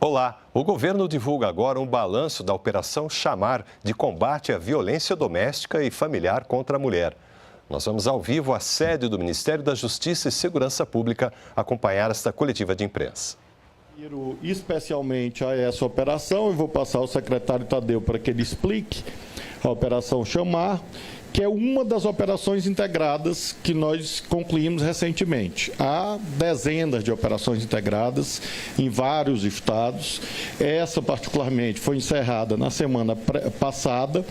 Olá, o governo divulga agora um balanço da Operação Chamar de combate à violência doméstica e familiar contra a mulher. Nós vamos ao vivo à sede do Ministério da Justiça e Segurança Pública acompanhar esta coletiva de imprensa. Especialmente a essa operação, eu vou passar ao secretário Tadeu para que ele explique a Operação Chamar, que é uma das operações integradas que nós concluímos recentemente. Há dezenas de operações integradas em vários estados. Essa, particularmente, foi encerrada na semana passada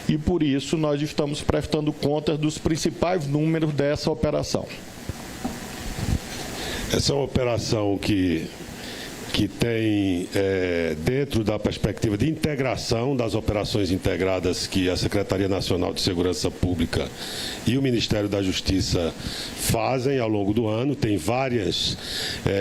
e, por isso, nós estamos prestando contas dos principais números dessa operação. Essa é uma operação que tem, dentro da perspectiva de integração das operações integradas que a Secretaria Nacional de Segurança Pública e o Ministério da Justiça fazem ao longo do ano. Tem várias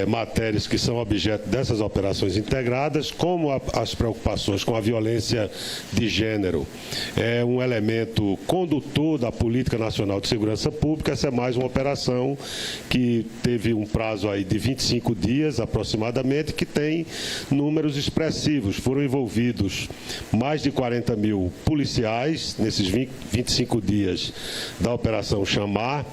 matérias que são objeto dessas operações integradas, como as preocupações com a violência de gênero. É um elemento condutor da Política Nacional de Segurança Pública. Essa é mais uma operação que teve um prazo aí de 25 dias aproximadamente, que tem números expressivos. Foram envolvidos mais de 40 mil policiais nesses 25 dias da Operação Chamar,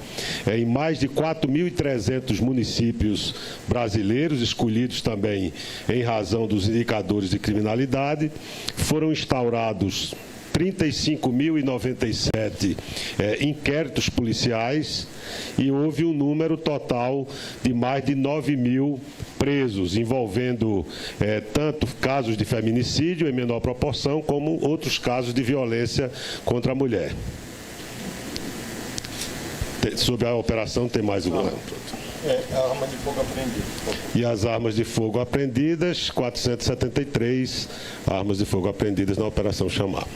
em mais de 4.300 municípios brasileiros, escolhidos também em razão dos indicadores de criminalidade. Foram instaurados 35.097 inquéritos policiais e houve um número total de mais de 9.000 presos, envolvendo tanto casos de feminicídio em menor proporção, como outros casos de violência contra a mulher. Sobre a operação tem mais alguma? A arma de fogo apreendida. E as armas de fogo apreendidas, 473 armas de fogo apreendidas na Operação Chamar.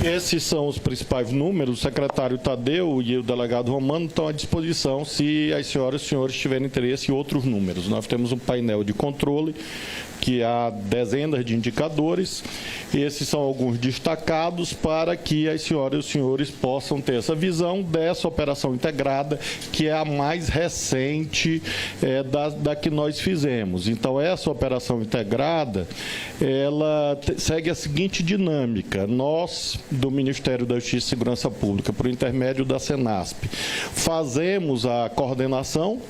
Esses são os principais números. O secretário Tadeu e o delegado Romano estão à disposição se as senhoras e os senhores tiverem interesse em outros números. Nós temos um painel de controle que há dezenas de indicadores. Esses são alguns destacados para que as senhoras e os senhores possam ter essa visão dessa operação integrada, que é a mais recente da que nós fizemos. Então, essa operação integrada, ela segue a seguinte dinâmica. Nós, do Ministério da Justiça e Segurança Pública, por intermédio da Senasp, fazemos a coordenação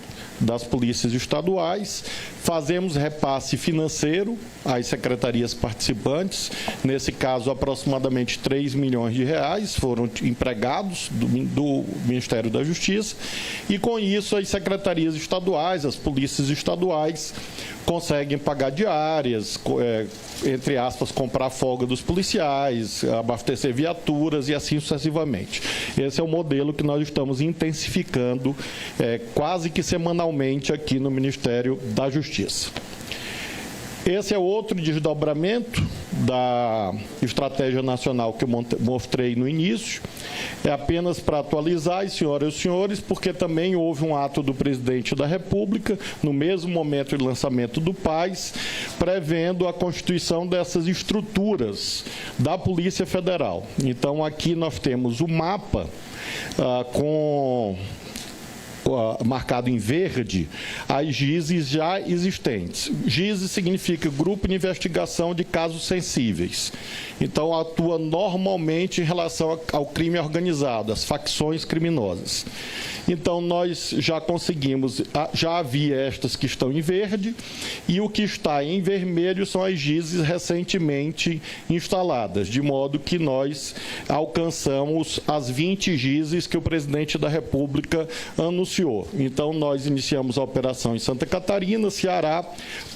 das polícias estaduais, fazemos repasse financeiro às secretarias participantes. Nesse caso, aproximadamente 3 milhões de reais foram empregados do Ministério da Justiça, e com isso as secretarias estaduais, as polícias estaduais, conseguem pagar diárias, entre aspas, comprar folga dos policiais, abastecer viaturas e assim sucessivamente. Esse é o modelo que nós estamos intensificando quase que semanalmente aqui no Ministério da Justiça. Esse é outro desdobramento da estratégia nacional que eu mostrei no início. É apenas para atualizar as senhoras e os senhores, porque também houve um ato do presidente da República, no mesmo momento de lançamento do PAS, prevendo a constituição dessas estruturas da Polícia Federal. Então, aqui nós temos o mapa marcado em verde, as GISes já existentes. GISE significa Grupo de Investigação de Casos Sensíveis. Então, atua normalmente em relação ao crime organizado, às facções criminosas. Então, nós já conseguimos, já havia estas que estão em verde, e o que está em vermelho são as GISes recentemente instaladas, de modo que nós alcançamos as 20 GISes que o presidente da República anunciou. Então, nós iniciamos a operação em Santa Catarina, Ceará,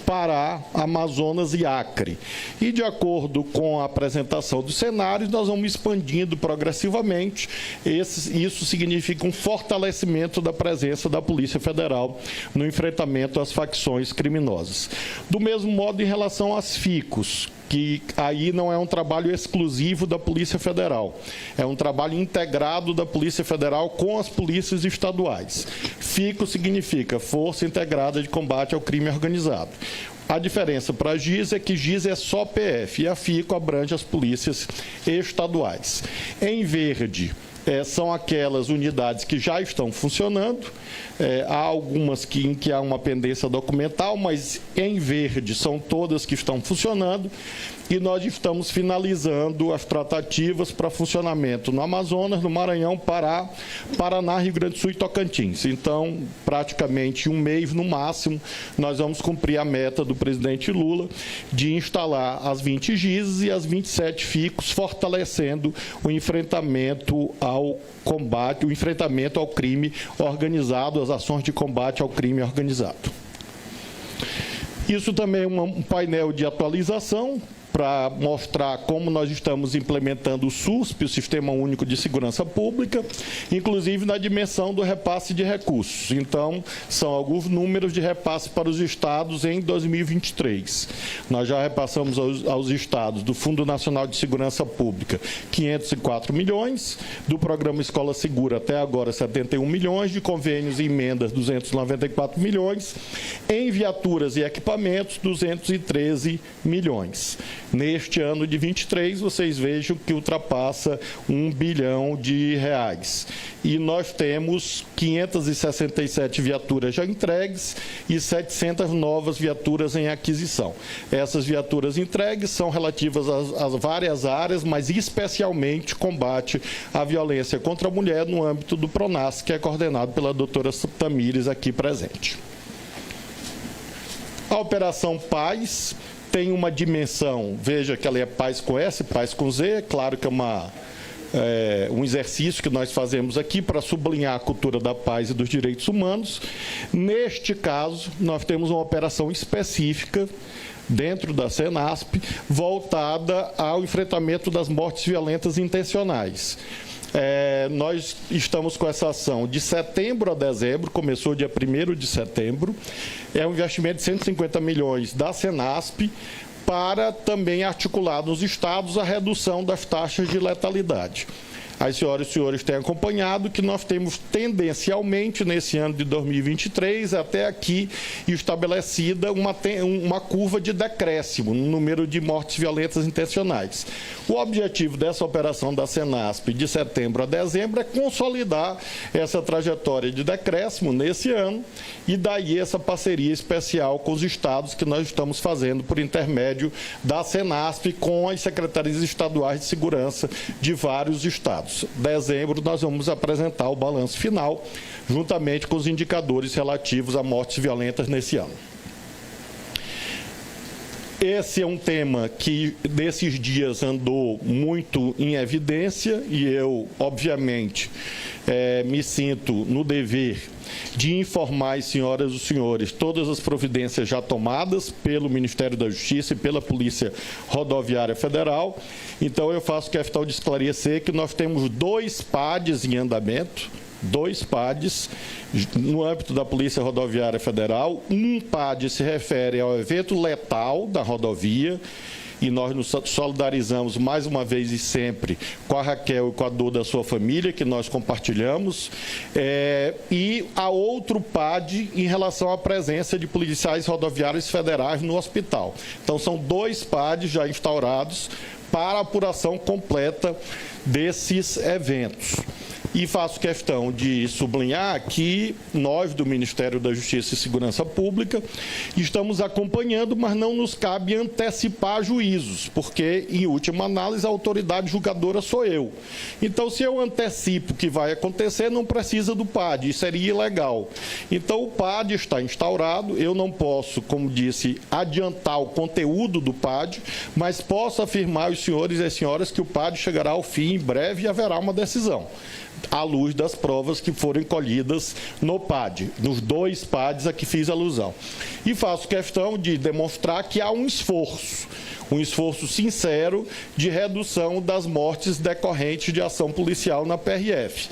Pará, Amazonas e Acre. E, de acordo com a apresentação dos cenários, nós vamos expandindo progressivamente. Isso significa um fortalecimento da presença da Polícia Federal no enfrentamento às facções criminosas. Do mesmo modo, em relação às FICOS, que aí não é um trabalho exclusivo da Polícia Federal, é um trabalho integrado da Polícia Federal com as polícias estaduais. FICO significa Força Integrada de Combate ao Crime Organizado. A diferença para a GIS é que GIS é só PF e a FICO abrange as polícias estaduais. Em verde são aquelas unidades que já estão funcionando. Há algumas em que há uma pendência documental, mas em verde são todas que estão funcionando. E nós estamos finalizando as tratativas para funcionamento no Amazonas, no Maranhão, Pará, Paraná, Rio Grande do Sul e Tocantins. Então, praticamente um mês no máximo, nós vamos cumprir a meta do presidente Lula de instalar as 20 GISs e as 27 FICOS, fortalecendo o enfrentamento ao combate, o enfrentamento ao crime organizado, as ações de combate ao crime organizado. Isso também é um painel de atualização para mostrar como nós estamos implementando o SUSP, o Sistema Único de Segurança Pública, inclusive na dimensão do repasse de recursos. Então, são alguns números de repasse para os estados em 2023. Nós já repassamos aos estados do Fundo Nacional de Segurança Pública 504 milhões, do Programa Escola Segura até agora 71 milhões, de convênios e emendas 294 milhões, em viaturas e equipamentos 213 milhões. Neste ano de 23, vocês vejam que ultrapassa R$1 bilhão. E nós temos 567 viaturas já entregues e 700 novas viaturas em aquisição. Essas viaturas entregues são relativas às várias áreas, mas especialmente combate à violência contra a mulher no âmbito do PRONAS, que é coordenado pela doutora Tamires aqui presente. A Operação Paz tem uma dimensão, veja que ela é Paz com S, Paz com Z, é claro que é um exercício que nós fazemos aqui para sublinhar a cultura da paz e dos direitos humanos. Neste caso, nós temos uma operação específica dentro da Senasp, voltada ao enfrentamento das mortes violentas intencionais. Nós estamos com essa ação de setembro a dezembro, começou dia 1º de setembro, é um investimento de 150 milhões da Senasp, para também articular nos estados a redução das taxas de letalidade. As senhoras e senhores têm acompanhado que nós temos tendencialmente, nesse ano de 2023, até aqui, estabelecida uma curva de decréscimo no número de mortes violentas intencionais. O objetivo dessa operação da Senasp de setembro a dezembro é consolidar essa trajetória de decréscimo nesse ano e daí essa parceria especial com os estados que nós estamos fazendo por intermédio da Senasp com as secretarias estaduais de segurança de vários estados. Dezembro, nós vamos apresentar o balanço final, juntamente com os indicadores relativos a mortes violentas nesse ano. Esse é um tema que, nesses dias, andou muito em evidência e eu, obviamente, me sinto no dever de informar as senhoras e os senhores todas as providências já tomadas pelo Ministério da Justiça e pela Polícia Rodoviária Federal. Então, eu faço questão de esclarecer que nós temos 2 PADs em andamento, 2 PADs no âmbito da Polícia Rodoviária Federal. Um PAD se refere ao evento letal da rodovia, e nós nos solidarizamos mais uma vez e sempre com a Raquel e com a dor da sua família, que nós compartilhamos, e há outro PAD em relação à presença de policiais rodoviários federais no hospital. Então, são 2 PADs já instaurados para a apuração completa desses eventos. E faço questão de sublinhar que nós, do Ministério da Justiça e Segurança Pública, estamos acompanhando, mas não nos cabe antecipar juízos, porque, em última análise, a autoridade julgadora sou eu. Então, se eu antecipo o que vai acontecer, não precisa do PAD, isso seria ilegal. Então, o PAD está instaurado, eu não posso, como disse, adiantar o conteúdo do PAD, mas posso afirmar aos senhores e às senhoras que o PAD chegará ao fim em breve e haverá uma decisão, à luz das provas que foram colhidas no PAD, nos 2 PADs a que fiz alusão. E faço questão de demonstrar que há um esforço sincero de redução das mortes decorrentes de ação policial na PRF.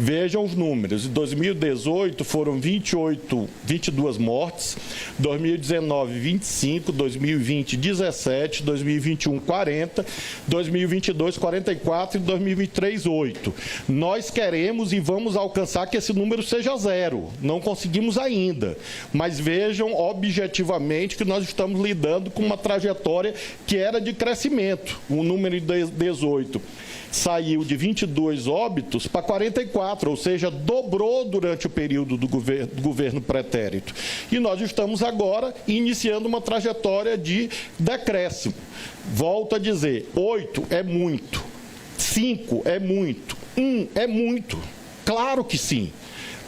Vejam os números. Em 2018 foram 22 mortes, 2019 25, 2020 17, 2021 40, 2022 44 e 2023 8. Nós queremos e vamos alcançar que esse número seja zero. Não conseguimos ainda, mas vejam objetivamente que nós estamos lidando com uma trajetória que era de crescimento. O número de 18 saiu de 22 óbitos para 44, ou seja, dobrou durante o período do governo pretérito. E nós estamos agora iniciando uma trajetória de decréscimo. Volto a dizer, 8 é muito, 5 é muito, 1 é muito. Claro que sim.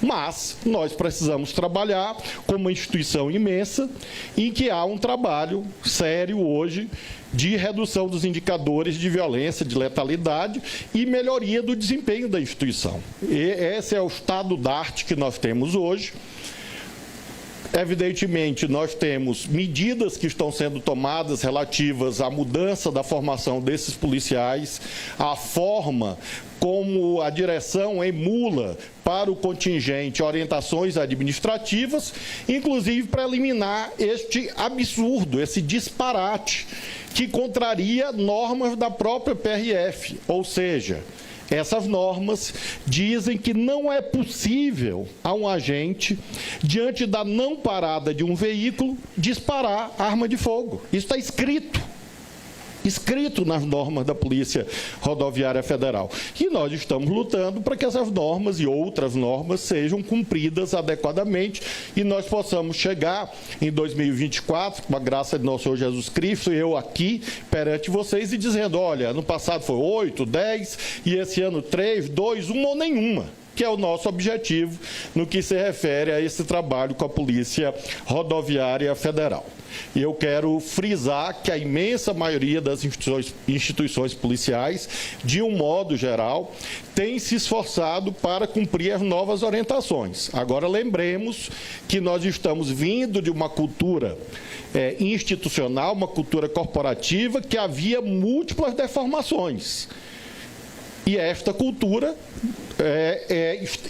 Mas nós precisamos trabalhar com uma instituição imensa em que há um trabalho sério hoje de redução dos indicadores de violência, de letalidade e melhoria do desempenho da instituição. E esse é o estado da arte que nós temos hoje. Evidentemente, nós temos medidas que estão sendo tomadas relativas à mudança da formação desses policiais, à forma como a direção emula para o contingente orientações administrativas, inclusive para eliminar este absurdo, esse disparate, que contraria normas da própria PRF, ou seja, essas normas dizem que não é possível a um agente, diante da não parada de um veículo, disparar arma de fogo. Isso está escrito nas normas da Polícia Rodoviária Federal. E nós estamos lutando para que essas normas e outras normas sejam cumpridas adequadamente e nós possamos chegar em 2024, com a graça de nosso Senhor Jesus Cristo, eu aqui perante vocês e dizendo, olha, ano passado foi 8, 10 e esse ano 3, 2, 1 ou nenhuma, que é o nosso objetivo no que se refere a esse trabalho com a Polícia Rodoviária Federal. E eu quero frisar que a imensa maioria das instituições policiais, de um modo geral, tem se esforçado para cumprir as novas orientações. Agora, lembremos que nós estamos vindo de uma cultura institucional, uma cultura corporativa, que havia múltiplas deformações. E esta cultura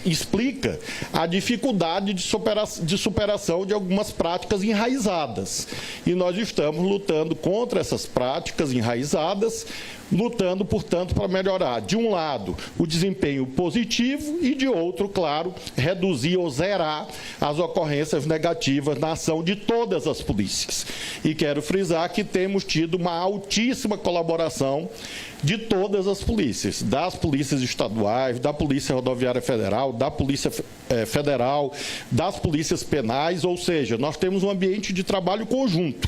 explica a dificuldade de superação de algumas práticas enraizadas. E nós estamos lutando contra essas práticas enraizadas, lutando, portanto, para melhorar, de um lado, o desempenho positivo e, de outro, claro, reduzir ou zerar as ocorrências negativas na ação de todas as polícias. E quero frisar que temos tido uma altíssima colaboração de todas as polícias, das polícias estaduais, da Polícia Rodoviária Federal, da Polícia Federal, das polícias penais, ou seja, nós temos um ambiente de trabalho conjunto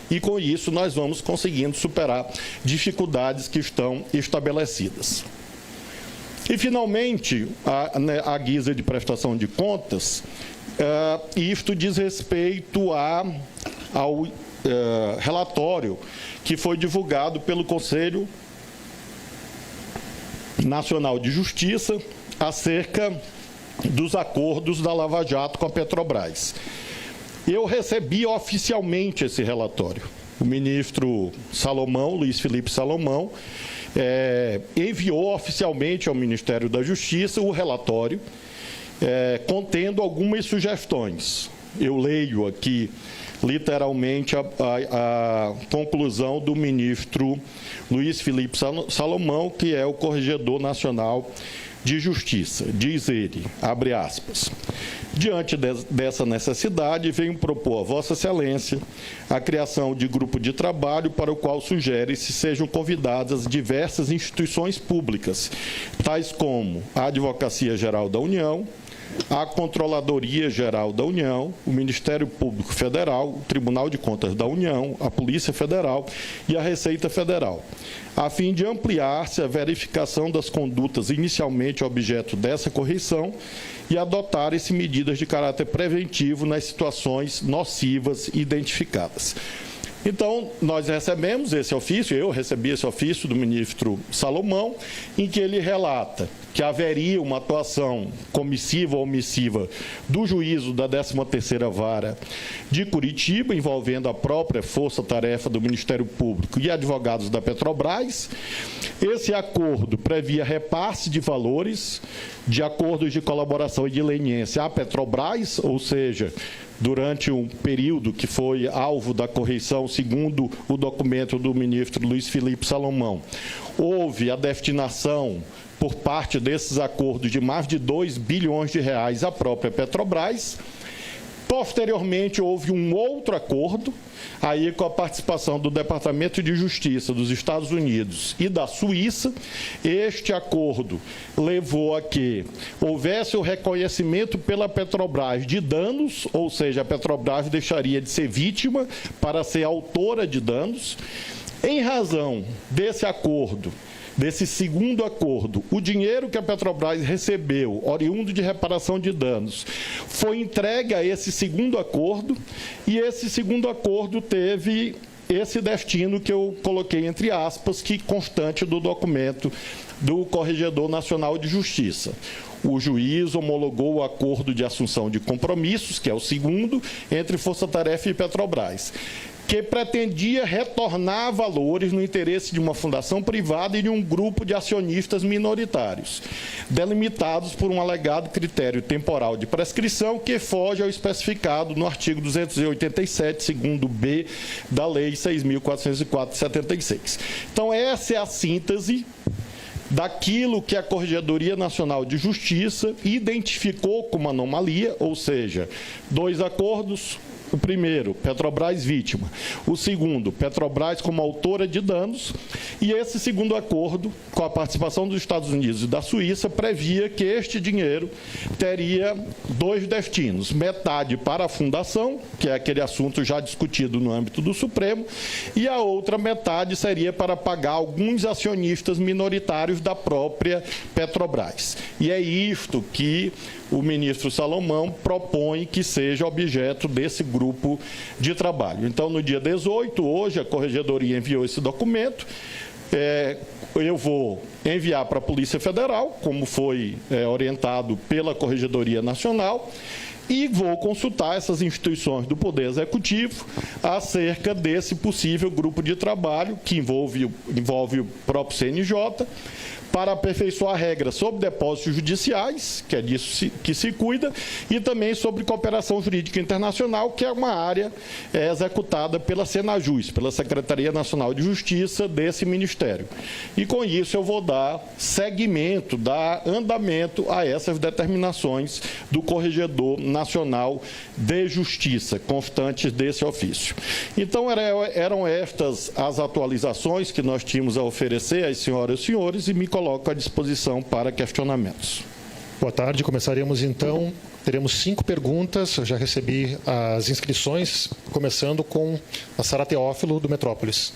e, com isso, nós vamos conseguindo superar dificuldades que estão estabelecidas. E, finalmente, a guisa de prestação de contas, isto diz respeito ao relatório que foi divulgado pelo Conselho Nacional de Justiça acerca dos acordos da Lava Jato com a Petrobras. Eu recebi oficialmente esse relatório. O ministro Salomão, Luiz Felipe Salomão, enviou oficialmente ao Ministério da Justiça o relatório, contendo algumas sugestões. Eu leio aqui literalmente a conclusão do ministro Luiz Felipe Salomão, que é o Corregedor Nacional de Justiça. Diz ele, abre aspas, diante dessa necessidade, venho propor a Vossa Excelência a criação de grupo de trabalho para o qual sugere-se sejam convidadas diversas instituições públicas, tais como a Advocacia Geral da União, a Controladoria Geral da União, o Ministério Público Federal, o Tribunal de Contas da União, a Polícia Federal e a Receita Federal, a fim de ampliar-se a verificação das condutas inicialmente objeto dessa correção e adotarem-se medidas de caráter preventivo nas situações nocivas identificadas. Então, nós recebemos esse ofício, eu recebi esse ofício do ministro Salomão, em que ele relata que haveria uma atuação comissiva ou omissiva do juízo da 13ª Vara de Curitiba, envolvendo a própria força-tarefa do Ministério Público e advogados da Petrobras. Esse acordo previa repasse de valores de acordos de colaboração e de leniência à Petrobras, ou seja, durante um período que foi alvo da correição, segundo o documento do ministro Luiz Felipe Salomão, houve a destinação por parte desses acordos de mais de 2 bilhões de reais à própria Petrobras. Posteriormente, houve um outro acordo, aí com a participação do Departamento de Justiça dos Estados Unidos e da Suíça. Este acordo levou a que houvesse o reconhecimento pela Petrobras de danos, ou seja, a Petrobras deixaria de ser vítima para ser autora de danos. Em razão desse acordo, desse segundo acordo, o dinheiro que a Petrobras recebeu, oriundo de reparação de danos, foi entregue a esse segundo acordo, e esse segundo acordo teve esse destino que eu coloquei entre aspas, que constante do documento do Corregedor Nacional de Justiça. O juiz homologou o acordo de assunção de compromissos, que é o segundo, entre Força Tarefa e Petrobras, que pretendia retornar valores no interesse de uma fundação privada e de um grupo de acionistas minoritários, delimitados por um alegado critério temporal de prescrição que foge ao especificado no artigo 287, segundo B, da Lei 6.404 de 76. Então, essa é a síntese daquilo que a Corregedoria Nacional de Justiça identificou como anomalia, ou seja, 2 acordos. O primeiro, Petrobras vítima. O segundo, Petrobras como autora de danos. E esse segundo acordo, com a participação dos Estados Unidos e da Suíça, previa que este dinheiro teria 2 destinos. Metade para a fundação, que é aquele assunto já discutido no âmbito do Supremo, e a outra metade seria para pagar alguns acionistas minoritários da própria Petrobras. E é isto que o ministro Salomão propõe que seja objeto desse grupo de trabalho. Então, no dia 18, hoje, a Corregedoria enviou esse documento. Eu vou enviar para a Polícia Federal, como foi orientado pela Corregedoria Nacional, e vou consultar essas instituições do Poder Executivo acerca desse possível grupo de trabalho que envolve o próprio CNJ, para aperfeiçoar regras sobre depósitos judiciais, que é disso que se cuida, e também sobre cooperação jurídica internacional, que é uma área executada pela Senajus, pela Secretaria Nacional de Justiça desse Ministério. E com isso eu vou dar seguimento, dar andamento a essas determinações do Corregedor Nacional de Justiça, constantes desse ofício. Então, eram estas as atualizações que nós tínhamos a oferecer às senhoras e senhores, e me coloco à disposição para questionamentos. Boa tarde. Começaremos então. Teremos 5 perguntas. Eu já recebi as inscrições, começando com a Sara Teófilo, do Metrópolis.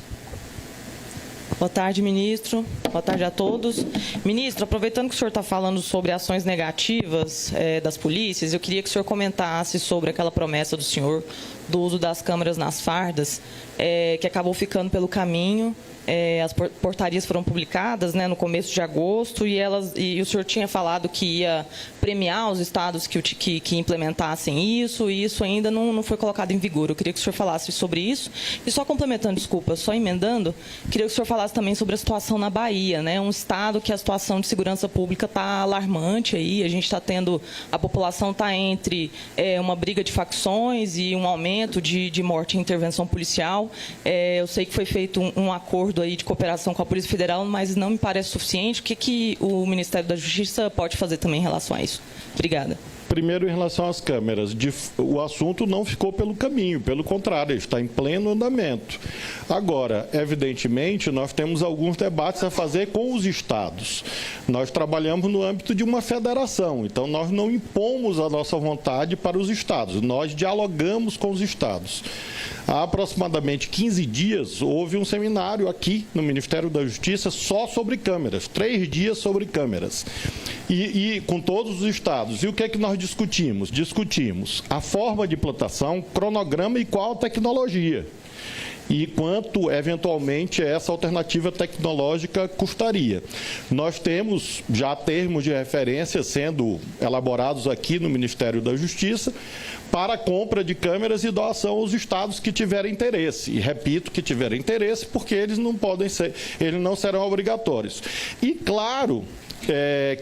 Boa tarde, ministro. Boa tarde a todos. Ministro, aproveitando que o senhor está falando sobre ações negativas das polícias, eu queria que o senhor comentasse sobre aquela promessa do senhor do uso das câmeras nas fardas, que acabou ficando pelo caminho. As portarias foram publicadas, no começo de agosto, e o senhor tinha falado que ia premiar os estados que implementassem isso, e isso ainda não foi colocado em vigor. Eu queria que o senhor falasse sobre isso. E só complementando, desculpa, só emendando, queria que o senhor falasse também sobre a situação na Bahia, um estado que a situação de segurança pública está alarmante aí, a gente está tendo, a população está entre uma briga de facções e um aumento de morte em intervenção policial. Eu sei que foi feito um acordo aí de cooperação com a Polícia Federal, mas não me parece suficiente. O que o Ministério da Justiça pode fazer também em relação a isso? Obrigada. Primeiro, em relação às câmeras, o assunto não ficou pelo caminho, pelo contrário, ele está em pleno andamento. Agora, evidentemente, nós temos alguns debates a fazer com os estados. Nós trabalhamos no âmbito de uma federação, então nós não impomos a nossa vontade para os estados, nós dialogamos com os estados. Há aproximadamente 15 dias, houve um seminário aqui no Ministério da Justiça só sobre câmeras, 3 dias sobre câmeras, e com todos os estados. E o que é que nós discutimos? Discutimos a forma de implantação, cronograma e qual tecnologia. e quanto, eventualmente, essa alternativa tecnológica custaria. Nós temos já termos de referência sendo elaborados aqui no Ministério da Justiça para a compra de câmeras e doação aos estados que tiverem interesse. E repito, que tiverem interesse, porque eles não serão obrigatórios. E claro,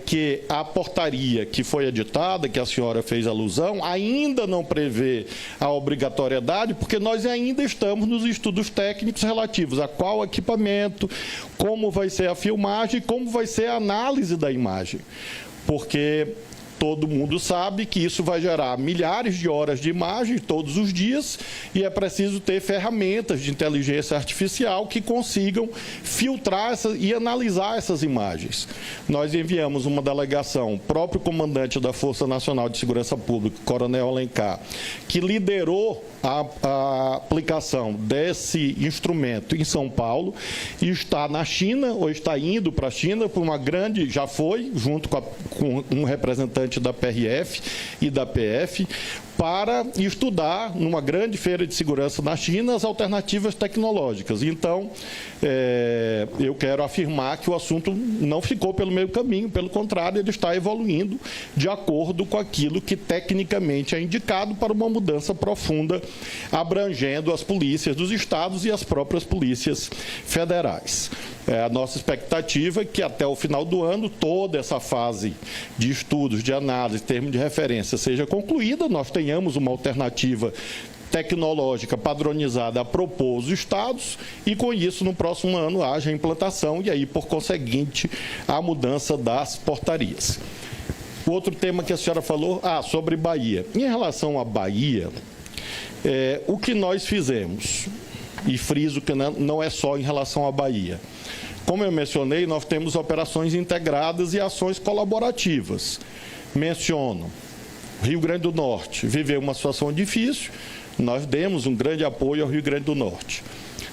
que a portaria que foi editada, que a senhora fez alusão, ainda não prevê a obrigatoriedade, porque nós ainda estamos nos estudos técnicos relativos a qual equipamento, como vai ser a filmagem, como vai ser a análise da imagem. Porque todo mundo sabe que isso vai gerar milhares de horas de imagem todos os dias e é preciso ter ferramentas de inteligência artificial que consigam filtrar e analisar essas imagens. Nós enviamos uma delegação, o próprio comandante da Força Nacional de Segurança Pública, Coronel Alencar, que liderou a aplicação desse instrumento em São Paulo e está na China, ou está indo para a China, por uma grande, já foi, junto com um representante da PRF e da PF, para estudar, numa grande feira de segurança na China, as alternativas tecnológicas. Então, eu quero afirmar que o assunto não ficou pelo meio caminho, pelo contrário, ele está evoluindo de acordo com aquilo que tecnicamente é indicado para uma mudança profunda, abrangendo as polícias dos estados e as próprias polícias federais. A nossa expectativa é que até o final do ano toda essa fase de estudos, de análise, termo de referência seja concluída, nós tenhamos uma alternativa tecnológica padronizada a propor os estados e, com isso, no próximo ano haja a implantação e aí, por conseguinte, a mudança das portarias. O outro tema que a senhora falou, sobre Bahia. Em relação à Bahia, o que nós fizemos, e friso que não é só em relação à Bahia. Como eu mencionei, nós temos operações integradas e ações colaborativas. Menciono, Rio Grande do Norte viveu uma situação difícil, nós demos um grande apoio ao Rio Grande do Norte.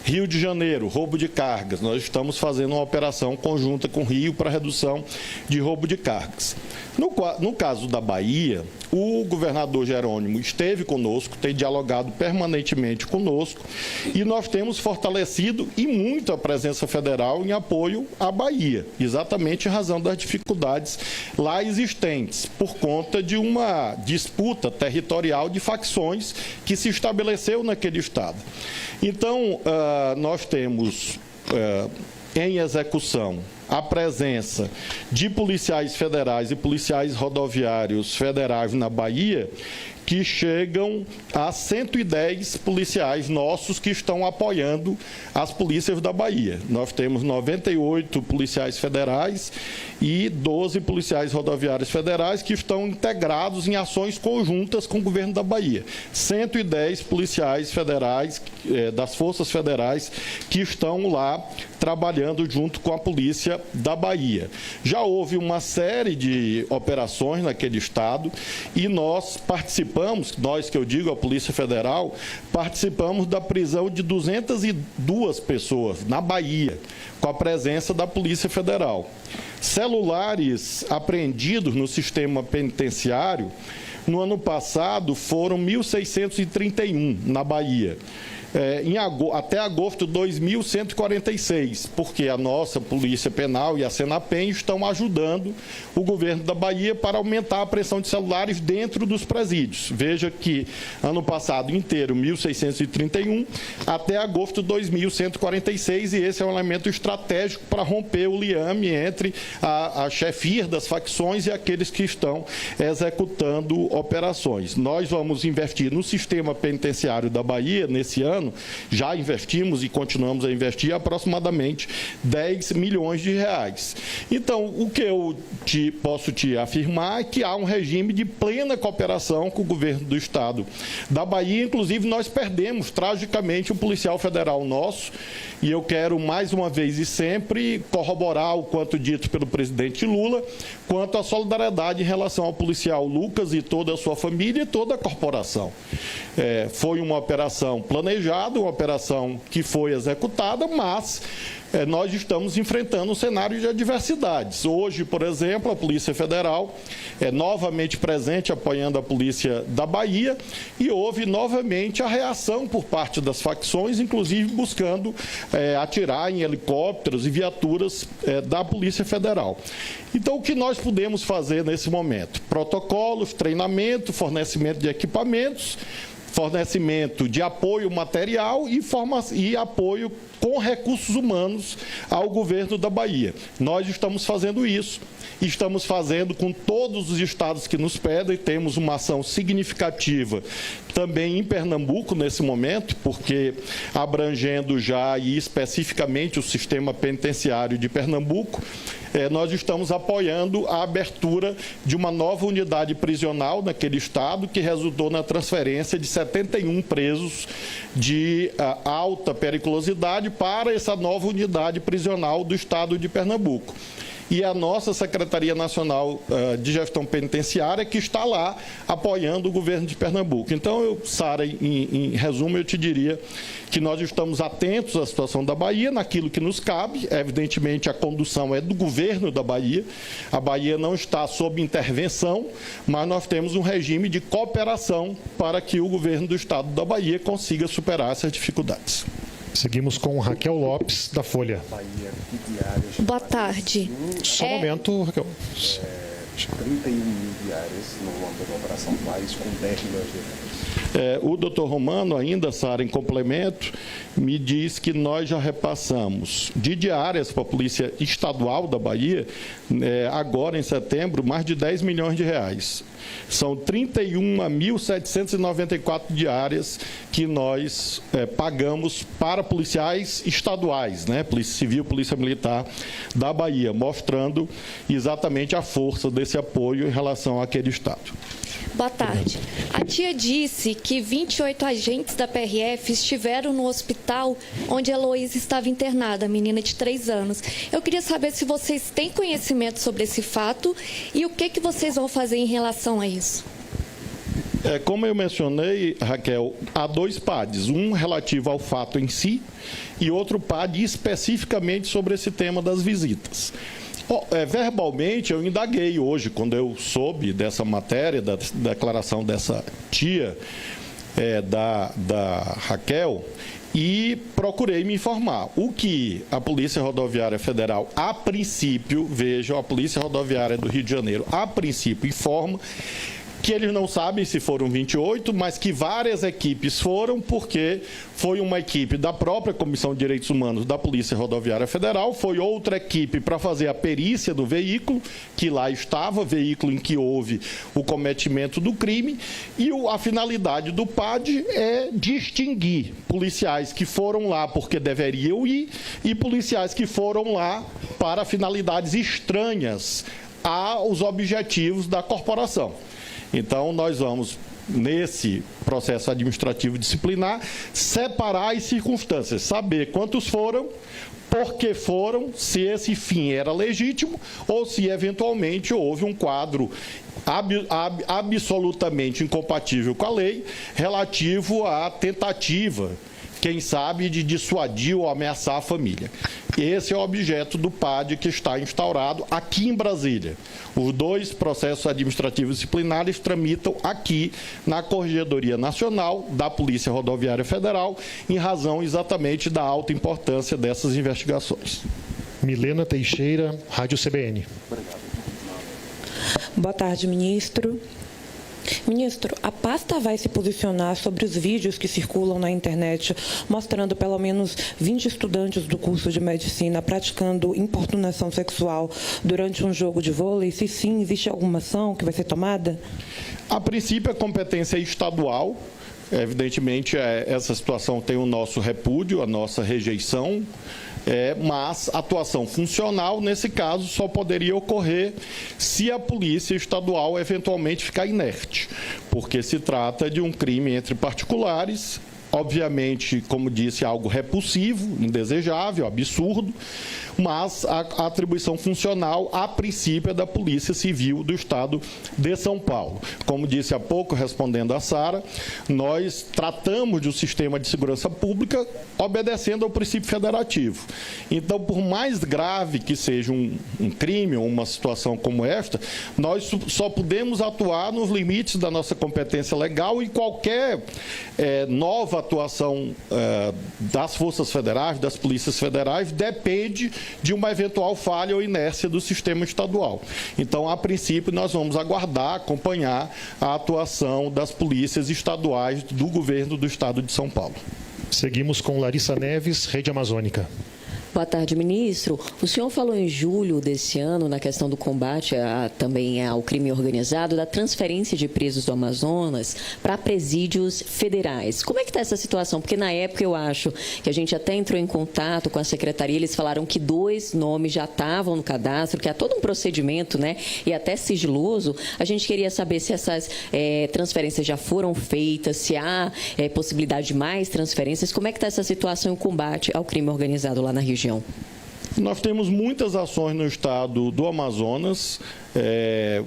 Rio de Janeiro, roubo de cargas, nós estamos fazendo uma operação conjunta com o Rio para redução de roubo de cargas. No caso da Bahia, o governador Jerônimo esteve conosco, tem dialogado permanentemente conosco e nós temos fortalecido e muito a presença federal em apoio à Bahia, exatamente em razão das dificuldades lá existentes, por conta de uma disputa territorial de facções que se estabeleceu naquele estado. Então, nós temos em execução a presença de policiais federais e policiais rodoviários federais na Bahia, que chegam a 110 policiais nossos que estão apoiando as polícias da Bahia. Nós temos 98 policiais federais e 12 policiais rodoviários federais que estão integrados em ações conjuntas com o governo da Bahia. 110 policiais federais, das forças federais, que estão lá trabalhando junto com a polícia da Bahia. Já houve uma série de operações naquele estado e nós participamos, nós que eu digo, a Polícia Federal, participamos da prisão de 202 pessoas na Bahia, com a presença da Polícia Federal. Celulares apreendidos no sistema penitenciário, no ano passado, foram 1.631 na Bahia. Até agosto de 2.146, porque a nossa Polícia Penal e a Senapem estão ajudando o governo da Bahia para aumentar a pressão de celulares dentro dos presídios. Veja que ano passado inteiro 1.631, até agosto de 2.146, e esse é um elemento estratégico para romper o liame entre a chefia das facções e aqueles que estão executando operações. Nós vamos investir no sistema penitenciário da Bahia nesse ano. Já investimos e continuamos a investir aproximadamente 10 milhões de reais. Então, o que eu posso te afirmar é que há um regime de plena cooperação com o governo do estado da Bahia. Inclusive, nós perdemos tragicamente um policial federal nosso, e eu quero mais uma vez e sempre corroborar o quanto dito pelo presidente Lula, quanto à solidariedade em relação ao policial Lucas e toda a sua família e toda a corporação. Foi uma operação planejada, planejada, uma operação que foi executada, mas nós estamos enfrentando um cenário de adversidades. Hoje, por exemplo, a Polícia Federal é novamente presente apoiando a Polícia da Bahia e houve novamente a reação por parte das facções, inclusive buscando atirar em helicópteros e viaturas da Polícia Federal. Então, o que nós podemos fazer nesse momento? Protocolos, treinamento, fornecimento de equipamentos, fornecimento de apoio material e apoio com recursos humanos ao governo da Bahia. Nós estamos fazendo isso, estamos fazendo com todos os estados que nos pedem, temos uma ação significativa também em Pernambuco nesse momento, porque abrangendo já e especificamente o sistema penitenciário de Pernambuco, nós estamos apoiando a abertura de uma nova unidade prisional naquele estado, que resultou na transferência de 71 presos de alta periculosidade para essa nova unidade prisional do estado de Pernambuco. E a nossa Secretaria Nacional de Gestão Penitenciária que está lá apoiando o governo de Pernambuco. Então, Sara, em resumo, eu te diria que nós estamos atentos à situação da Bahia, naquilo que nos cabe. Evidentemente, a condução é do governo da Bahia. A Bahia não está sob intervenção, mas nós temos um regime de cooperação para que o governo do estado da Bahia consiga superar essas dificuldades. Seguimos com Raquel Lopes, da Folha. Boa tarde. Só um momento, Raquel. 31 mil diárias no âmbito da Operação Paz, com 10 milhões de reais. O doutor Romano, ainda, Sara, em complemento, me diz que nós já repassamos de diárias para a Polícia Estadual da Bahia, agora em setembro, mais de 10 milhões de reais. São 31.794 diárias que nós pagamos para policiais estaduais, né? Polícia Civil, Polícia Militar da Bahia, mostrando exatamente a força desse apoio em relação àquele estado. Boa tarde. A tia disse que 28 agentes da PRF estiveram no hospital onde a Heloísa estava internada, a menina de 3 anos. Eu queria saber se vocês têm conhecimento sobre esse fato e o que vocês vão fazer em relação a isso. Como eu mencionei, Raquel, há 2 PADs, um relativo ao fato em si e outro PAD especificamente sobre esse tema das visitas. Verbalmente, eu indaguei hoje, quando eu soube dessa matéria, da declaração dessa tia da Raquel, e procurei me informar. O que a Polícia Rodoviária Federal, a princípio, vejam, a Polícia Rodoviária do Rio de Janeiro, a princípio, informa que eles não sabem se foram 28, mas que várias equipes foram, porque foi uma equipe da própria Comissão de Direitos Humanos da Polícia Rodoviária Federal, foi outra equipe para fazer a perícia do veículo, que lá estava, veículo em que houve o cometimento do crime, e a finalidade do PAD é distinguir policiais que foram lá porque deveriam ir e policiais que foram lá para finalidades estranhas aos objetivos da corporação. Então, nós vamos, nesse processo administrativo disciplinar, separar as circunstâncias, saber quantos foram, por que foram, se esse fim era legítimo ou se, eventualmente, houve um quadro absolutamente incompatível com a lei relativo à tentativa, quem sabe, de dissuadir ou ameaçar a família. Esse é o objeto do PAD que está instaurado aqui em Brasília. Os 2 processos administrativos disciplinares tramitam aqui na Corregedoria Nacional da Polícia Rodoviária Federal, em razão exatamente da alta importância dessas investigações. Milena Teixeira, Rádio CBN. Boa tarde, ministro. Ministro, a pasta vai se posicionar sobre os vídeos que circulam na internet mostrando pelo menos 20 estudantes do curso de medicina praticando importunação sexual durante um jogo de vôlei? Se sim, existe alguma ação que vai ser tomada? A princípio, a competência é estadual. Evidentemente, essa situação tem o nosso repúdio, a nossa rejeição. Mas a atuação funcional, nesse caso, só poderia ocorrer se a polícia estadual eventualmente ficar inerte, porque se trata de um crime entre particulares obviamente, como disse, algo repulsivo, indesejável, absurdo, mas a atribuição funcional, a princípio, é da Polícia Civil do Estado de São Paulo. Como disse há pouco, respondendo a Sara, nós tratamos do sistema de segurança pública obedecendo ao princípio federativo. Então, por mais grave que seja um crime ou uma situação como esta, nós só podemos atuar nos limites da nossa competência legal e qualquer nova atuação das forças federais, das polícias federais, depende de uma eventual falha ou inércia do sistema estadual. Então, a princípio, nós vamos aguardar, acompanhar a atuação das polícias estaduais do governo do Estado de São Paulo. Seguimos com Larissa Neves, Rede Amazônica. Boa tarde, ministro. O senhor falou em julho desse ano, na questão do combate também ao crime organizado, da transferência de presos do Amazonas para presídios federais. Como é que está essa situação? Porque na época eu acho que a gente até entrou em contato com a secretaria, eles falaram que 2 nomes já estavam no cadastro, que há todo um procedimento, né, e até sigiloso. A gente queria saber se essas transferências já foram feitas, se há possibilidade de mais transferências. Como é que está essa situação e o combate ao crime organizado lá na região? Nós temos muitas ações no estado do Amazonas,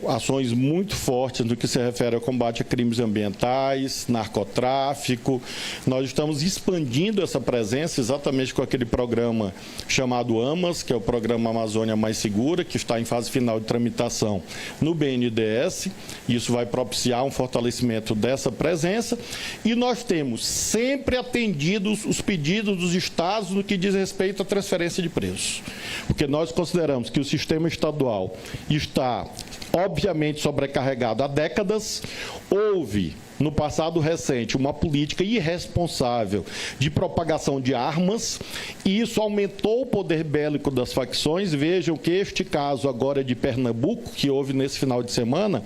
ações muito fortes no que se refere ao combate a crimes ambientais, narcotráfico. Nós estamos expandindo essa presença exatamente com aquele programa chamado AMAS, que é o Programa Amazônia Mais Segura, que está em fase final de tramitação no BNDES. Isso vai propiciar um fortalecimento dessa presença. E nós temos sempre atendido os pedidos dos estados no que diz respeito à transferência de presos. Porque nós consideramos que o sistema estadual está obviamente sobrecarregado há décadas. Houve, no passado recente, uma política irresponsável de propagação de armas, e isso aumentou o poder bélico das facções. Vejam que este caso agora de Pernambuco, que houve nesse final de semana,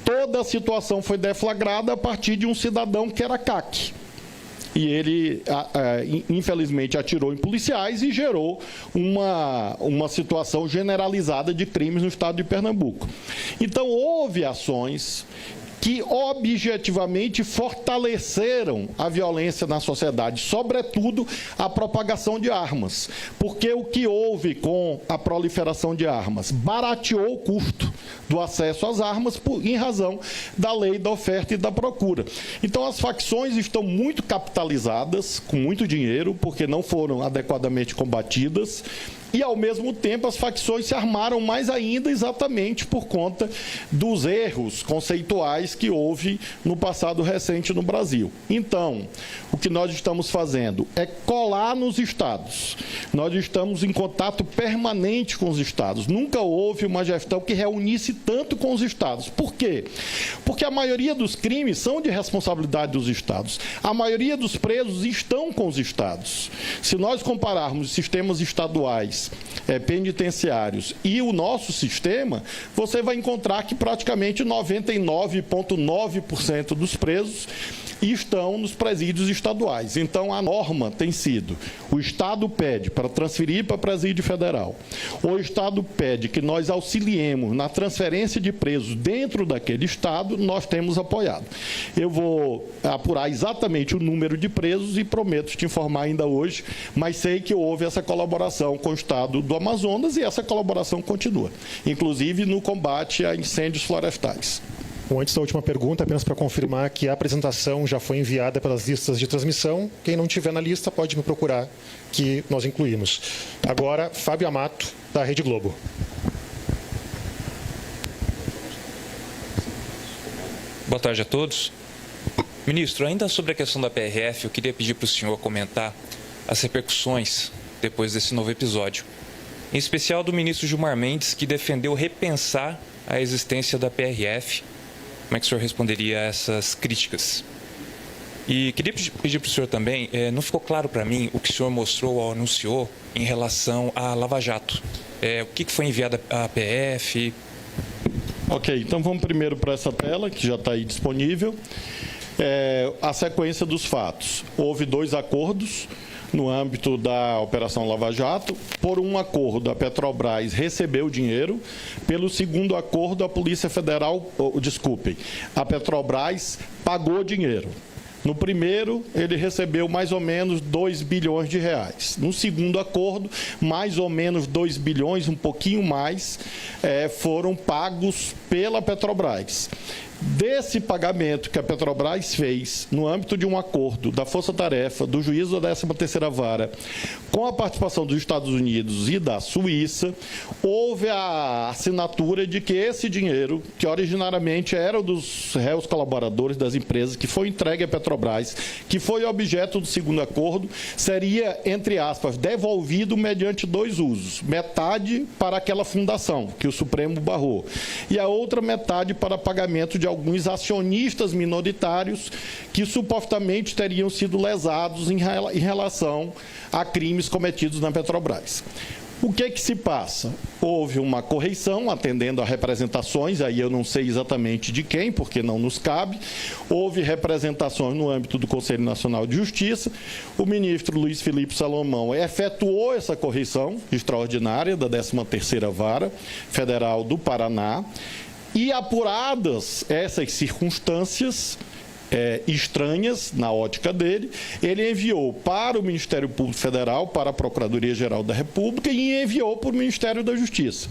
toda a situação foi deflagrada a partir de um cidadão que era CAC. E ele, infelizmente, atirou em policiais e gerou uma situação generalizada de crimes no estado de Pernambuco. Então, houve ações que objetivamente fortaleceram a violência na sociedade, sobretudo a propagação de armas. Porque o que houve com a proliferação de armas? Barateou o custo do acesso às armas em razão da lei da oferta e da procura. Então, as facções estão muito capitalizadas, com muito dinheiro, porque não foram adequadamente combatidas. E, ao mesmo tempo, as facções se armaram mais ainda exatamente por conta dos erros conceituais que houve no passado recente no Brasil. Então, o que nós estamos fazendo é colar nos estados. Nós estamos em contato permanente com os estados. Nunca houve uma gestão que reunisse tanto com os estados. Por quê? Porque a maioria dos crimes são de responsabilidade dos estados. A maioria dos presos estão com os estados. Se nós compararmos os sistemas estaduais penitenciários e o nosso sistema, você vai encontrar que praticamente 99,9% dos presos estão nos presídios estaduais. Então, a norma tem sido: o Estado pede para transferir para presídio federal, o Estado pede que nós auxiliemos na transferência de presos dentro daquele Estado, nós temos apoiado. Eu vou apurar exatamente o número de presos e prometo te informar ainda hoje, mas sei que houve essa colaboração com o Estado do Amazonas e essa colaboração continua, inclusive no combate a incêndios florestais. Bom, antes da última pergunta, apenas para confirmar que a apresentação já foi enviada pelas listas de transmissão. Quem não tiver na lista pode me procurar, que nós incluímos. Agora, Fábio Amato, da Rede Globo. Boa tarde a todos. Ministro, ainda sobre a questão da PRF, eu queria pedir para o senhor comentar as repercussões depois desse novo episódio. Em especial do ministro Gilmar Mendes, que defendeu repensar a existência da PRF. Como é que o senhor responderia a essas críticas? E queria pedir para o senhor também, não ficou claro para mim o que o senhor mostrou ou anunciou em relação à Lava Jato. O que foi enviado à PF? Ok, então vamos primeiro para essa tela, que já está aí disponível. A sequência dos fatos. Houve 2 acordos no âmbito da Operação Lava Jato. Por um acordo, a Petrobras recebeu dinheiro. Pelo segundo acordo, a Polícia Federal, a Petrobras pagou dinheiro. No primeiro, ele recebeu mais ou menos 2 bilhões de reais. No segundo acordo, mais ou menos 2 bilhões, um pouquinho mais, foram pagos pela Petrobras. Desse pagamento que a Petrobras fez no âmbito de um acordo da Força Tarefa, do juízo da 13ª Vara, com a participação dos Estados Unidos e da Suíça, houve a assinatura de que esse dinheiro, que originariamente era dos réus colaboradores das empresas, que foi entregue à Petrobras, que foi objeto do segundo acordo, seria, entre aspas, devolvido mediante 2 usos. Metade para aquela fundação, que o Supremo barrou, e a outra metade para pagamento de alguns acionistas minoritários que supostamente teriam sido lesados em relação a crimes cometidos na Petrobras. O que se passa? Houve uma correição, atendendo a representações, aí eu não sei exatamente de quem, porque não nos cabe. Houve representações no âmbito do Conselho Nacional de Justiça. O ministro Luiz Felipe Salomão efetuou essa correição extraordinária da 13ª Vara Federal do Paraná. E apuradas essas circunstâncias estranhas na ótica dele, ele enviou para o Ministério Público Federal, para a Procuradoria-Geral da República e enviou para o Ministério da Justiça.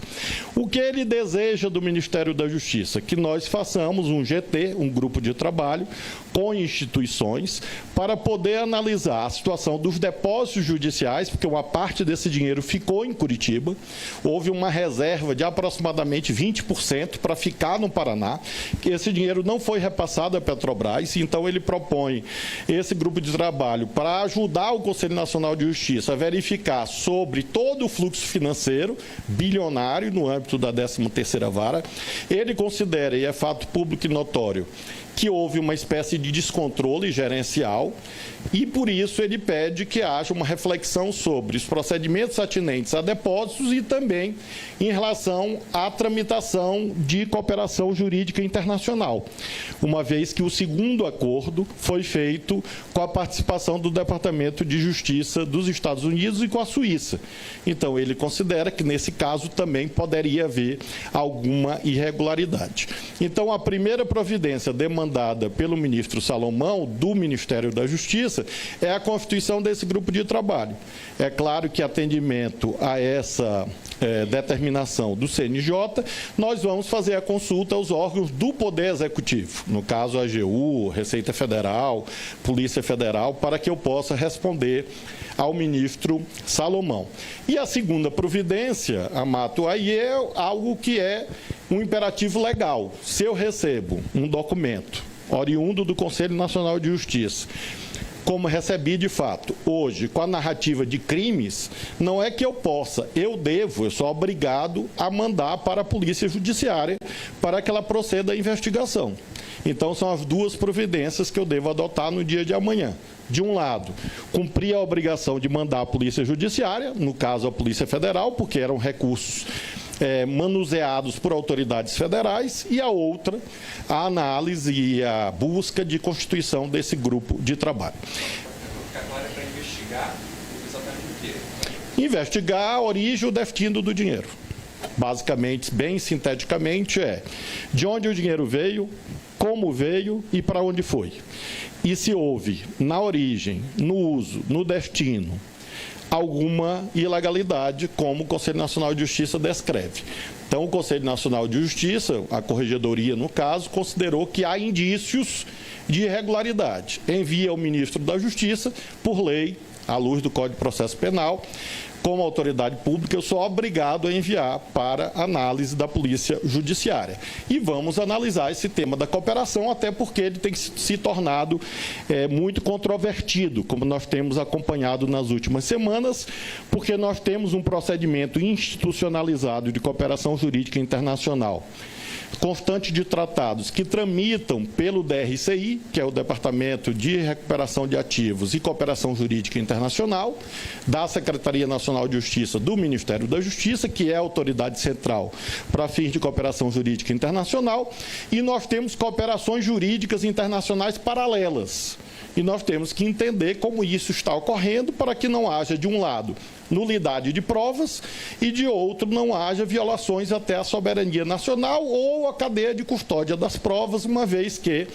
O que ele deseja do Ministério da Justiça? Que nós façamos um GT, um grupo de trabalho, com instituições, para poder analisar a situação dos depósitos judiciais, porque uma parte desse dinheiro ficou em Curitiba, houve uma reserva de aproximadamente 20% para ficar no Paraná, que esse dinheiro não foi repassado à Petrobras, então ele propõe esse grupo de trabalho para ajudar o Conselho Nacional de Justiça a verificar sobre todo o fluxo financeiro bilionário no âmbito da 13ª Vara. Ele considera, e é fato público e notório, que houve uma espécie de descontrole gerencial e, por isso, ele pede que haja uma reflexão sobre os procedimentos atinentes a depósitos e também em relação à tramitação de cooperação jurídica internacional, uma vez que o segundo acordo foi feito com a participação do Departamento de Justiça dos Estados Unidos e com a Suíça. Então, ele considera que, nesse caso, também poderia haver alguma irregularidade. Então, a primeira providência demandada pelo ministro Salomão, do Ministério da Justiça, é a constituição desse grupo de trabalho. É claro que, atendimento a essa determinação do CNJ, nós vamos fazer a consulta aos órgãos do Poder Executivo, no caso a AGU, Receita Federal, Polícia Federal, para que eu possa responder ao ministro Salomão. E a segunda providência, Amato, aí é algo que é um imperativo legal. Se eu recebo um documento oriundo do Conselho Nacional de Justiça, como recebi de fato, hoje, com a narrativa de crimes, não é que eu possa, eu sou obrigado a mandar para a Polícia Judiciária para que ela proceda à investigação. Então, são as duas providências que eu devo adotar no dia de amanhã. De um lado, cumprir a obrigação de mandar à Polícia Judiciária, no caso a Polícia Federal, porque eram recursos manuseados por autoridades federais, e a outra, a análise e a busca de constituição desse grupo de trabalho. Agora é para investigar exatamente o quê? Investigar a origem e o destino do dinheiro. Basicamente, bem sinteticamente, de onde o dinheiro veio, como veio e para onde foi. E se houve, na origem, no uso, no destino, alguma ilegalidade, como o Conselho Nacional de Justiça descreve. Então, o Conselho Nacional de Justiça, a Corregedoria, no caso, considerou que há indícios de irregularidade. Envia ao ministro da Justiça, por lei, à luz do Código de Processo Penal, como autoridade pública, eu sou obrigado a enviar para análise da Polícia Judiciária. E vamos analisar esse tema da cooperação, até porque ele tem se tornado muito controvertido, como nós temos acompanhado nas últimas semanas, porque nós temos um procedimento institucionalizado de cooperação jurídica internacional constante de tratados que tramitam pelo DRCI, que é o Departamento de Recuperação de Ativos e Cooperação Jurídica Internacional, da Secretaria Nacional de Justiça do Ministério da Justiça, que é a autoridade central para fins de cooperação jurídica internacional, e nós temos cooperações jurídicas internacionais paralelas. E nós temos que entender como isso está ocorrendo para que não haja, de um lado, nulidade de provas e, de outro, não haja violações até a soberania nacional ou a cadeia de custódia das provas, uma vez que,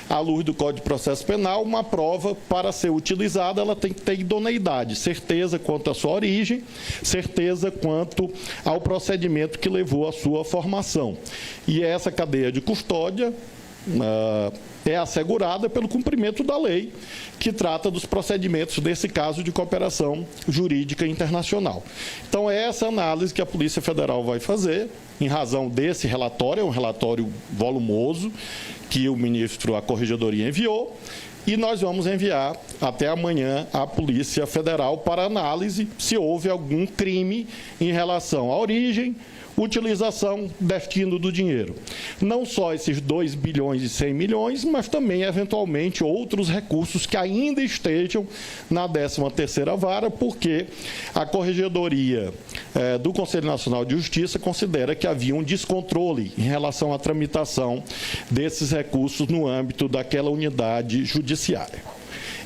à luz do Código de Processo Penal, uma prova, para ser utilizada, ela tem que ter idoneidade, certeza quanto à sua origem, certeza quanto ao procedimento que levou à sua formação. E essa cadeia de custódia é assegurada pelo cumprimento da lei, que trata dos procedimentos desse caso de cooperação jurídica internacional. Então, é essa análise que a Polícia Federal vai fazer, em razão desse relatório, é um relatório volumoso, que o ministro, a Corregedoria enviou, e nós vamos enviar até amanhã à Polícia Federal para análise se houve algum crime em relação à origem, utilização, destino do dinheiro. Não só esses 2 bilhões e 100 milhões, mas também, eventualmente, outros recursos que ainda estejam na 13ª vara, porque a Corregedoria do Conselho Nacional de Justiça considera que havia um descontrole em relação à tramitação desses recursos no âmbito daquela unidade judiciária.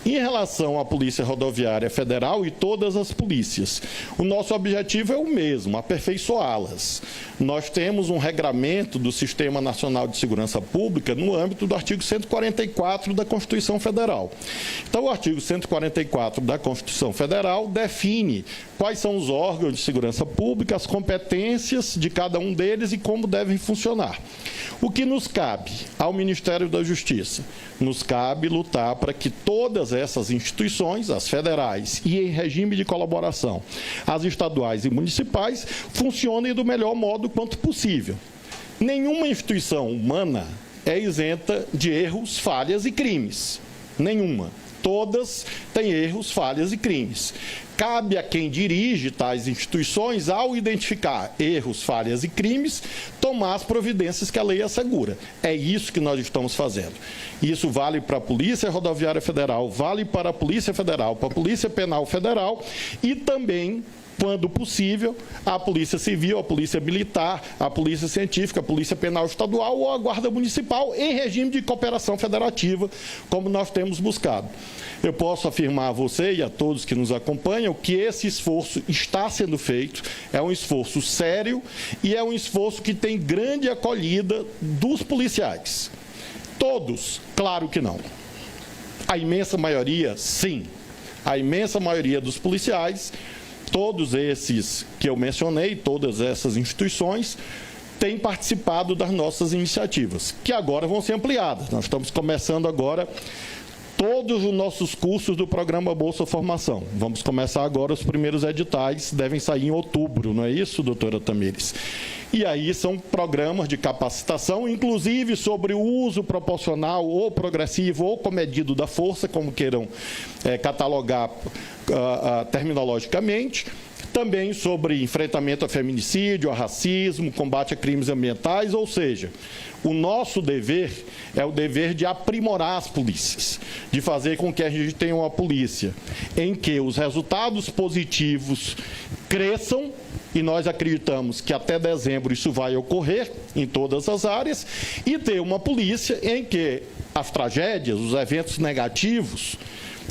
Em relação à Polícia Rodoviária Federal e todas as polícias, o nosso objetivo é o mesmo, aperfeiçoá-las. Nós temos um regramento do Sistema Nacional de Segurança Pública no âmbito do artigo 144 da Constituição Federal. Então, o artigo 144 da Constituição Federal define quais são os órgãos de segurança pública, as competências de cada um deles e como devem funcionar. O que nos cabe ao Ministério da Justiça? Nos cabe lutar para que todas essas instituições, as federais e em regime de colaboração, as estaduais e municipais, funcionem do melhor modo quanto possível. Nenhuma instituição humana é isenta de erros, falhas e crimes. Nenhuma. Todas têm erros, falhas e crimes. Cabe a quem dirige tais instituições, ao identificar erros, falhas e crimes, tomar as providências que a lei assegura. É isso que nós estamos fazendo. Isso vale para a Polícia Rodoviária Federal, vale para a Polícia Federal, para a Polícia Penal Federal e também, quando possível, a Polícia Civil, a Polícia Militar, a Polícia Científica, a Polícia Penal Estadual ou a Guarda Municipal em regime de cooperação federativa, como nós temos buscado. Eu posso afirmar a você e a todos que nos acompanham que esse esforço está sendo feito, é um esforço sério e é um esforço que tem grande acolhida dos policiais. Todos? Claro que não. A imensa maioria, sim. A imensa maioria dos policiais, todos esses que eu mencionei, todas essas instituições, têm participado das nossas iniciativas, que agora vão ser ampliadas. Nós estamos começando agora todos os nossos cursos do programa Bolsa Formação. Vamos começar agora, os primeiros editais devem sair em outubro, não é isso, doutora Tamires? E aí são programas de capacitação, inclusive sobre o uso proporcional ou progressivo ou comedido da força, como queiram catalogar terminologicamente. Também sobre enfrentamento a feminicídio, a racismo, combate a crimes ambientais, ou seja, o nosso dever é o dever de aprimorar as polícias, de fazer com que a gente tenha uma polícia em que os resultados positivos cresçam, e nós acreditamos que até dezembro isso vai ocorrer em todas as áreas, e ter uma polícia em que as tragédias, os eventos negativos,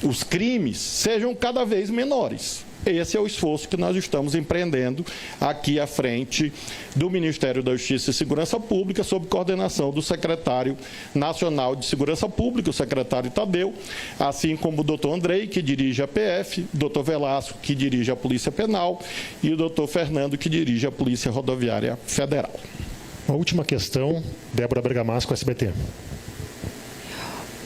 os crimes sejam cada vez menores. Esse é o esforço que nós estamos empreendendo aqui à frente do Ministério da Justiça e Segurança Pública, sob coordenação do secretário nacional de Segurança Pública, o secretário Tadeu, assim como o doutor Andrei, que dirige a PF, o doutor Velasco, que dirige a Polícia Penal, e o doutor Fernando, que dirige a Polícia Rodoviária Federal. Uma última questão, Débora Bergamasco, SBT.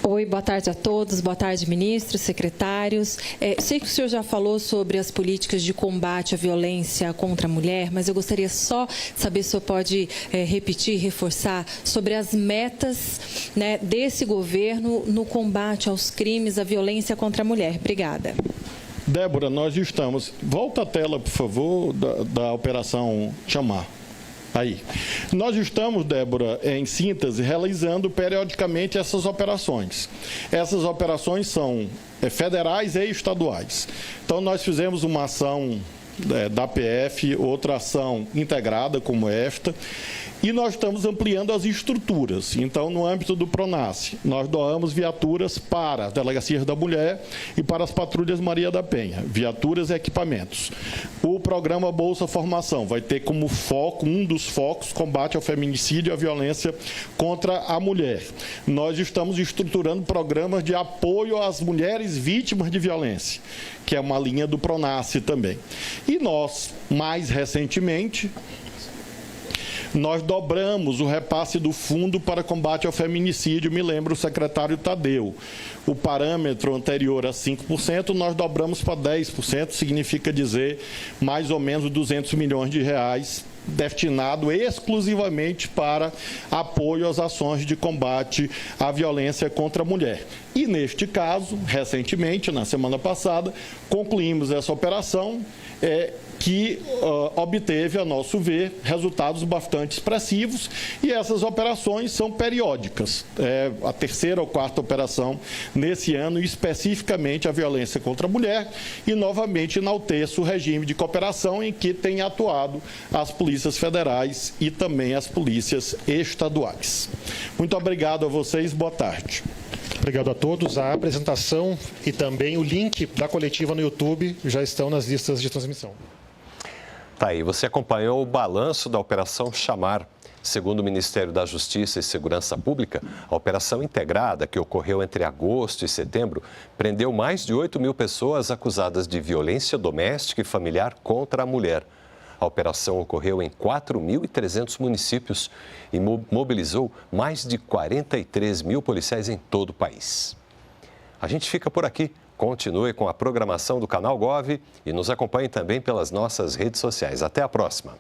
Oi, boa tarde a todos, boa tarde, ministros, secretários. Sei que o senhor já falou sobre as políticas de combate à violência contra a mulher, mas eu gostaria só de saber se o senhor pode repetir, reforçar sobre as metas, né, desse governo no combate aos crimes, à violência contra a mulher. Obrigada. Débora, nós estamos... Volta a tela, por favor, da operação Chamar. Aí. Nós estamos, Débora, em síntese, realizando periodicamente essas operações. Essas operações são federais e estaduais. Então, nós fizemos uma ação da PF, outra ação integrada como esta. E nós estamos ampliando as estruturas. Então, no âmbito do PRONASSE, nós doamos viaturas para as delegacias da mulher e para as patrulhas Maria da Penha, viaturas e equipamentos. O programa Bolsa Formação vai ter como foco, um dos focos, combate ao feminicídio e à violência contra a mulher. Nós estamos estruturando programas de apoio às mulheres vítimas de violência, que é uma linha do PRONASSE também. E nós, mais recentemente, nós dobramos o repasse do Fundo para Combate ao Feminicídio, me lembra o secretário Tadeu. O parâmetro anterior a 5%, nós dobramos para 10%, significa dizer mais ou menos 200 milhões de reais destinado exclusivamente para apoio às ações de combate à violência contra a mulher. E, neste caso, recentemente, na semana passada, concluímos essa operação que obteve, a nosso ver, resultados bastante expressivos, e essas operações são periódicas. É a terceira ou quarta operação nesse ano, especificamente a violência contra a mulher, e novamente enalteço o regime de cooperação em que têm atuado as polícias federais e também as polícias estaduais. Muito obrigado a vocês, boa tarde. Obrigado a todos. A apresentação e também o link da coletiva no YouTube já estão nas listas de transmissão. Tá aí, você acompanhou o balanço da Operação Chamar. Segundo o Ministério da Justiça e Segurança Pública, a operação integrada, que ocorreu entre agosto e setembro, prendeu mais de 8 mil pessoas acusadas de violência doméstica e familiar contra a mulher. A operação ocorreu em 4.300 municípios e mobilizou mais de 43 mil policiais em todo o país. A gente fica por aqui. Continue com a programação do Canal Gov e nos acompanhe também pelas nossas redes sociais. Até a próxima!